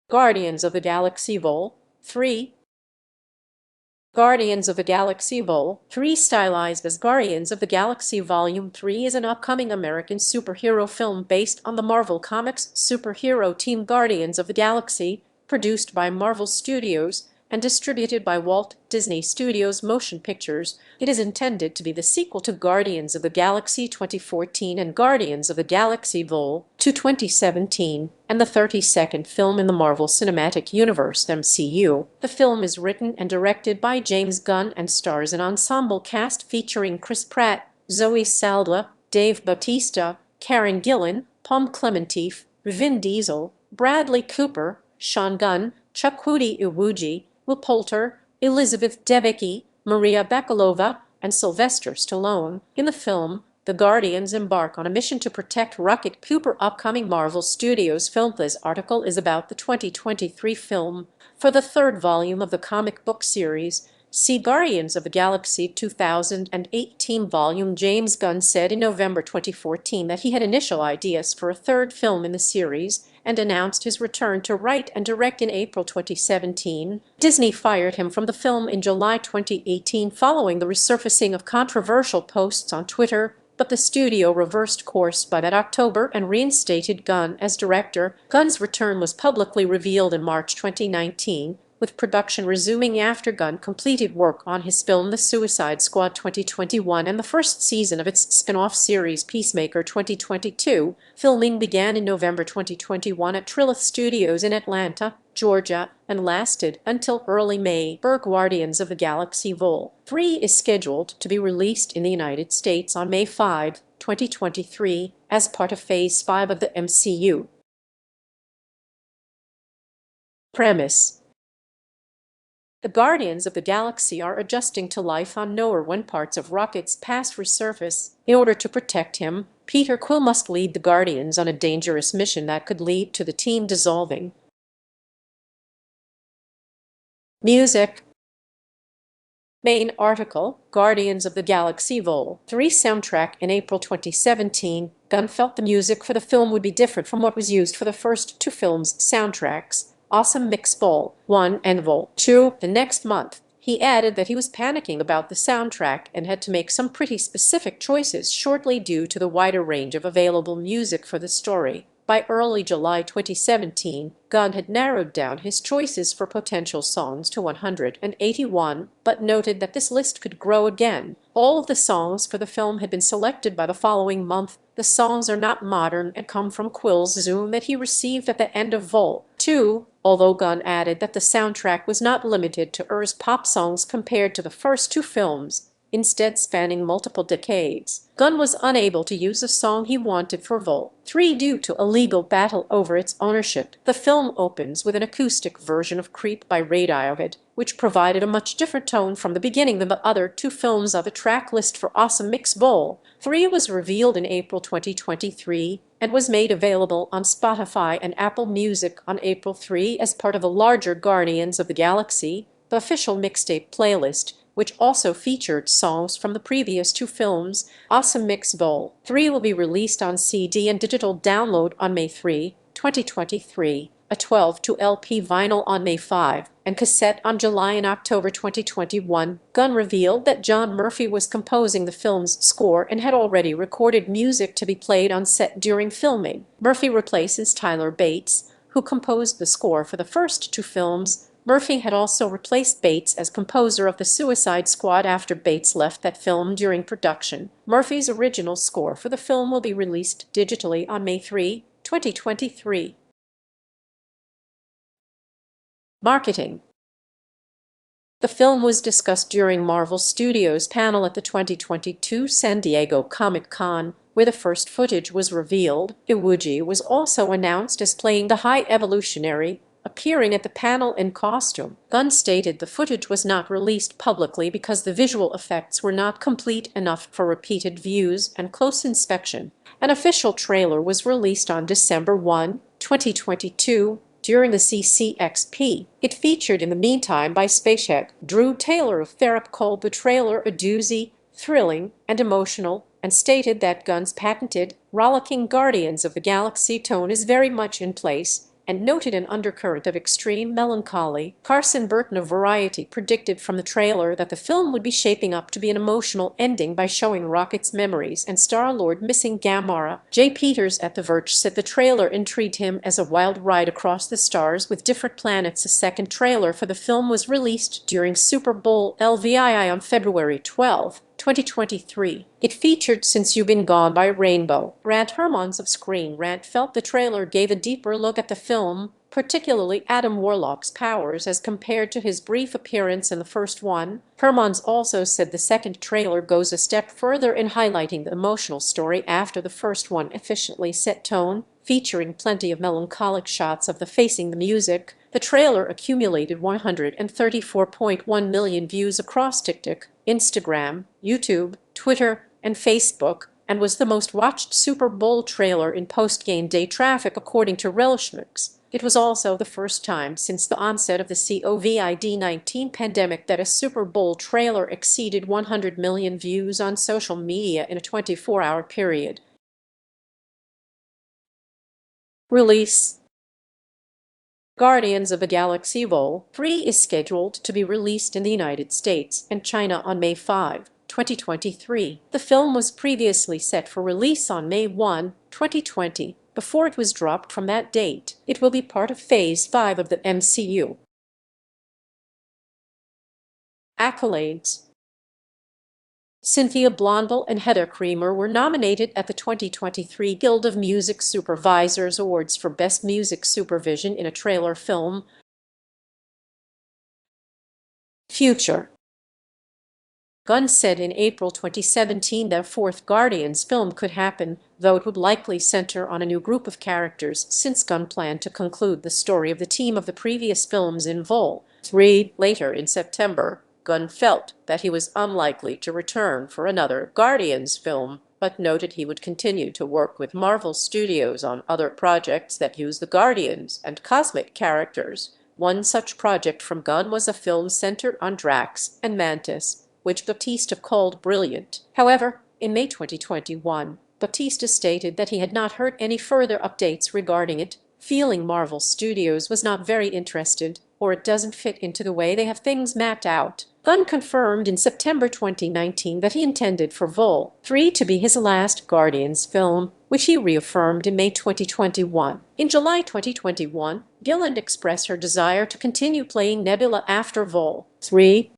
Guardians of the Galaxy Vol. 3. Guardians of the Galaxy Vol. 3, stylized as Guardians of the Galaxy Volume 3, is an upcoming American superhero film based on the Marvel Comics superhero team Guardians of the Galaxy, produced by Marvel Studios and distributed by Walt Disney Studios Motion Pictures. It is intended to be the sequel to Guardians of the Galaxy 2014 and Guardians of the Galaxy Vol. 2 2017, and the 32nd film in the Marvel Cinematic Universe (MCU). The film is written and directed by James Gunn and stars an ensemble cast featuring Chris Pratt, Zoe Saldana, Dave Bautista, Karen Gillan, Pom Klementieff, Vin Diesel, Bradley Cooper, Sean Gunn, Chukwudi Iwuji, Will Poulter, Elizabeth Debicki, Maria Bakalova, and Sylvester Stallone. In the film, the Guardians embark on a mission to protect Rocket Cooper. Upcoming Marvel Studios film. This article is about the 2023 film. For the third volume of the comic book series, see Guardians of the Galaxy 2018 volume. James Gunn said in November 2014 that he had initial ideas for a third film in the series and announced his return to write and direct in April 2017. Disney fired him from the film in July 2018 following the resurfacing of controversial posts on Twitter, but the studio reversed course by that October and reinstated Gunn as director. Gunn's return was publicly revealed in March 2019, with production resuming after Gunn completed work on his film The Suicide Squad 2021 and the first season of its spin-off series Peacemaker 2022. Filming began in November 2021 at Trilith Studios in Atlanta, Georgia, and lasted until early May. Guardians of the Galaxy Vol. 3 is scheduled to be released in the United States on May 5, 2023, as part of Phase 5 of the MCU. Premise: the Guardians of the Galaxy are adjusting to life on Nowhere when parts of Rocket's past resurface. In order to protect him, Peter Quill must lead the Guardians on a dangerous mission that could lead to the team dissolving. Music. Main article: Guardians of the Galaxy Vol. 3 soundtrack. In April 2017, Gunn felt the music for the film would be different from what was used for the first two films' soundtracks, Awesome Mix Vol. 1 and Vol. 2. The next month, he added that he was panicking about the soundtrack and had to make some pretty specific choices shortly due to the wider range of available music for the story. By early July 2017, Gunn had narrowed down his choices for potential songs to 181, but noted that this list could grow again. All of the songs for the film had been selected by the following month. The songs are not modern and come from Quill's Zoom that he received at the end of Vol. 2, although Gunn added that the soundtrack was not limited to pop songs compared to the first two films, instead spanning multiple decades. Gunn was unable to use a song he wanted for Vol. 3 due to a legal battle over its ownership. The film opens with an acoustic version of Creep by Radiohead, which provided a much different tone from the beginning than the other two films. The track list for Awesome Mix Vol. 3 was revealed in April 2023 and was made available on Spotify and Apple Music on April 3 as part of a larger Guardians of the Galaxy, the official mixtape playlist, which also featured songs from the previous two films. Awesome Mix Vol. 3 will be released on CD and digital download on May 3, 2023, a 12-2 LP vinyl on May 5, and cassette on July and October 2021. Gunn revealed that John Murphy was composing the film's score and had already recorded music to be played on set during filming. Murphy replaces Tyler Bates, who composed the score for the first two films. Murphy had also replaced Bates as composer of The Suicide Squad after Bates left that film during production. Murphy's original score for the film will be released digitally on May 3, 2023. Marketing. The film was discussed during Marvel Studios' panel at the 2022 San Diego Comic-Con, where the first footage was revealed. Iwuji was also announced as playing the High Evolutionary, appearing at the panel in costume. Gunn stated the footage was not released publicly because the visual effects were not complete enough for repeated views and close inspection. An official trailer was released on December 1, 2022, during the CCXP. It featured in the meantime by Spacehead. Drew Taylor of Therap called the trailer a doozy, thrilling, and emotional, and stated that Gunn's patented, rollicking Guardians of the Galaxy tone is very much in place and noted an undercurrent of extreme melancholy. Carson Burton of Variety predicted from the trailer that the film would be shaping up to be an emotional ending by showing Rocket's memories and Star-Lord missing Gamora. Jay Peters at The Verge said the trailer intrigued him as a wild ride across the stars with different planets. A second trailer for the film was released during Super Bowl LVII on February 12, 2023. It featured Since You've Been Gone by Rainbow. Rant Hermans of Screen Rant felt the trailer gave a deeper look at the film, particularly Adam Warlock's powers as compared to his brief appearance in the first one. Hermans also said the second trailer goes a step further in highlighting the emotional story after the first one efficiently set tone, featuring plenty of melancholic shots of the facing the music. The trailer accumulated 134.1 million views across TikTok, Instagram, YouTube, Twitter, and Facebook, and was the most watched Super Bowl trailer in post-game day traffic according to Relishmix. It was also the first time since the onset of the COVID-19 pandemic that a Super Bowl trailer exceeded 100 million views on social media in a 24-hour period. Release: Guardians of the Galaxy Vol. 3 is scheduled to be released in the United States and China on May 5, 2023. The film was previously set for release on May 1, 2020. Before it was dropped from that date, it will be part of Phase 5 of the MCU. Accolades: Cynthia Blondell and Heather Creamer were nominated at the 2023 Guild of Music Supervisors Awards for Best Music Supervision in a Trailer Film. Future: Gunn said in April 2017 their fourth Guardians film could happen, though it would likely center on a new group of characters since Gunn planned to conclude the story of the team of the previous films in Vol. 3. Later in September, Gunn felt that he was unlikely to return for another Guardians film, but noted he would continue to work with Marvel Studios on other projects that use the Guardians and cosmic characters. One such project from Gunn was a film centered on Drax and Mantis, which Bautista called brilliant. However, in May 2021, Bautista stated that he had not heard any further updates regarding it, feeling Marvel Studios was not very interested, or it doesn't fit into the way they have things mapped out. Gunn confirmed in September 2019 that he intended for Vol. 3 to be his last Guardians film, which he reaffirmed in May 2021. In July 2021, Gilliland expressed her desire to continue playing Nebula after Vol. 3.